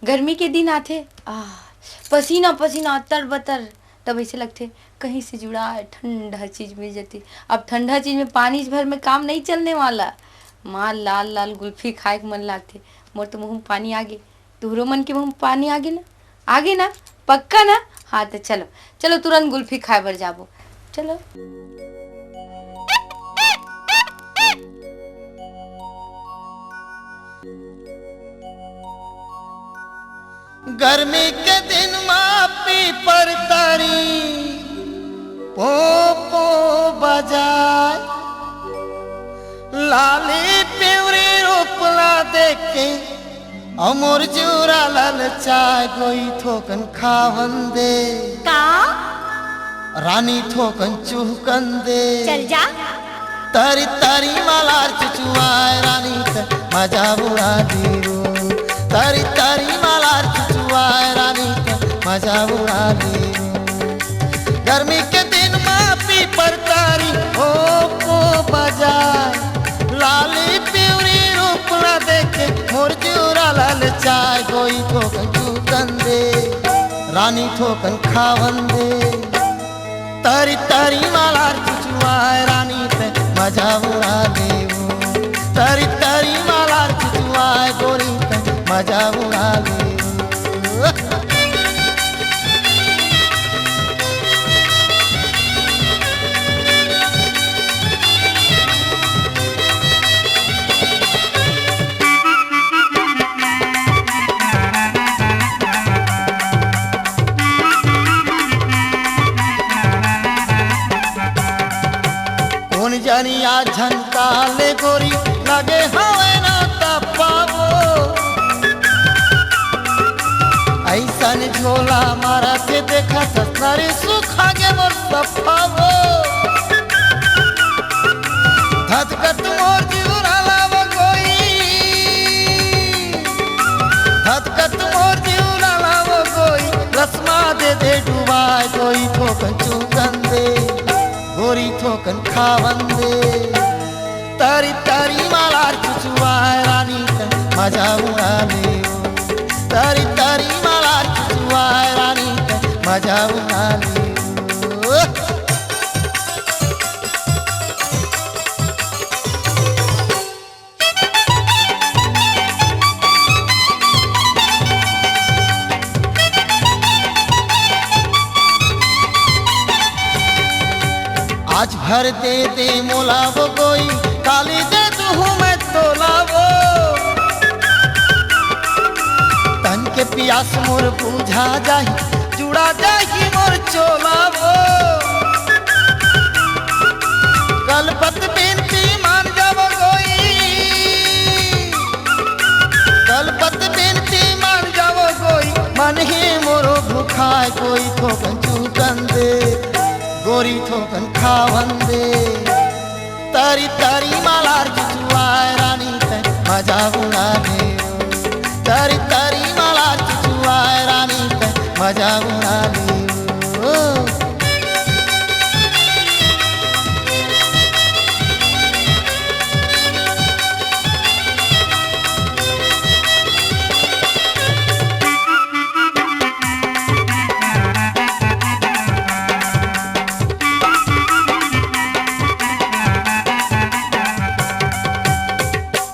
गर्मी के दिन आते पसीना पसीना अतर बतर, तब ऐसे लगते कहीं से जुड़ा है, ठंडा चीज मिल जाती। अब ठंडा चीज में पानी भर में काम नहीं चलने वाला। माँ लाल लाल गुल्फी खाए के मन लागते। मोर तो मुँह में पानी आगे, तुहरो मन के मुँह में पानी आगे ना? आगे ना? पक्का ना? हाँ तो चलो चलो तुरंत गुल्फी खाए बर जाबो। चलो गर्मी के दिन मापी पर तारी पो पो बजाए, लाली पिवरी रूपला देखे अमोर जूरा ललचाए। कोई थोकन खावन दे का रानी, थोकन चुहकन दे चल जा। तारी तारी मालार चुचुआए रानी त मजा बुड़ा दीरो। तारी तारी मालार चुचुआए रानी त मजा बुड़ा दीरो। गर्मी के दिन मापी पर तारी ओ को बजाए, लाली पिवरी रूपला देखे मोर जूरा ललचाए। कोई थोकन चुहकन दे रानी, थोकन खावन दे तारी तारी मालार चुचुआए रानी ते मजा उड़ा लेवो। तारी तारी मालार चुचुआए गोरी ते मजा उड़ा लेवो। जानिया झनका ले गोरी लगे हवे ना तपावो, ऐसा ने झोला मारा के देखा ससनारी सुखा के मोर सफावो। धधकत मोर जीवरा लावो कोई, धधकत मोर जीवरा लावो कोई, रस्मा दे दे डुबाए। कोई ठोकन चुकन दे गोरी, थोकन खावन दे तारी तारी मालार चुचुआए रानी ते मजा उड़ा लेवो। तारी तारी मालार चुचुआए रानी ते मजा उड़ा लेवो। आज भर दे दे मोलावो कोई, काली दे दूँ मैं तोलावो। तन के पियास मोर बुझा जाही, जुड़ा जाही मोर चोलावो। कलपत बिनती मान जावो कोई, कलपत बिनती मान जावो कोई, मन ही मोरो भूखाए। कोई थोकन चुकन दे गोरी, थोकन खावन दे तारी तारी मालार चुचुआए रानी ते मजा उड़ा लेवो। तारी तारी मालार चुचुआए रानी ते मजा उड़ा लेवो।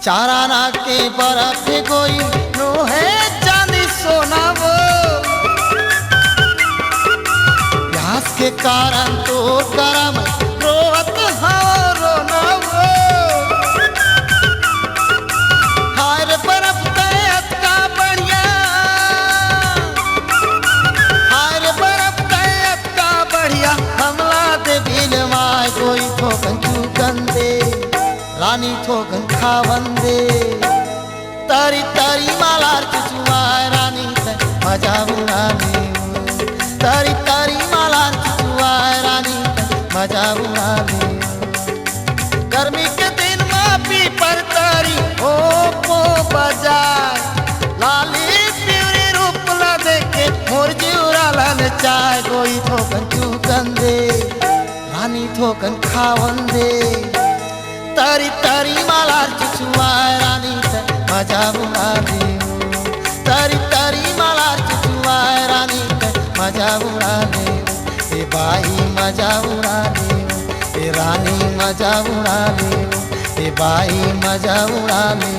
चाराना के बरफ कोई नो है चांदी सोना वो, प्यास के कारण तो करम रोवत हाँ रोना वो। हाय रे बर्फ तैयत का बढ़िया, हाय रे बर्फ तैयत का बढ़िया, हमला दे बिलवाए। कोई थोकन चुकन दे रानी, थोकन खावन दे तारी तारी मालार चुचुआए रानी ते मजा उड़ा लेवो। तारी तारी मालार चुचुआए रानी ते मजा उड़ा लेवो। गर्मी के दिन मापी पर तारी ओ पो बजाए, लाली पिवरी रूपला देखे मोर जीवरा ललचाए। कोई थोकन चुकन दे रानी, थोकन खावन दे तारी तारी मालार चुचुआए रानी ते मजा उड़ा लेवो। तारी तारी उड़ा ले ए बाई मजा उड़ा ले ए रानी मजा उड़ा ले ए बाई मजा उड़ा ले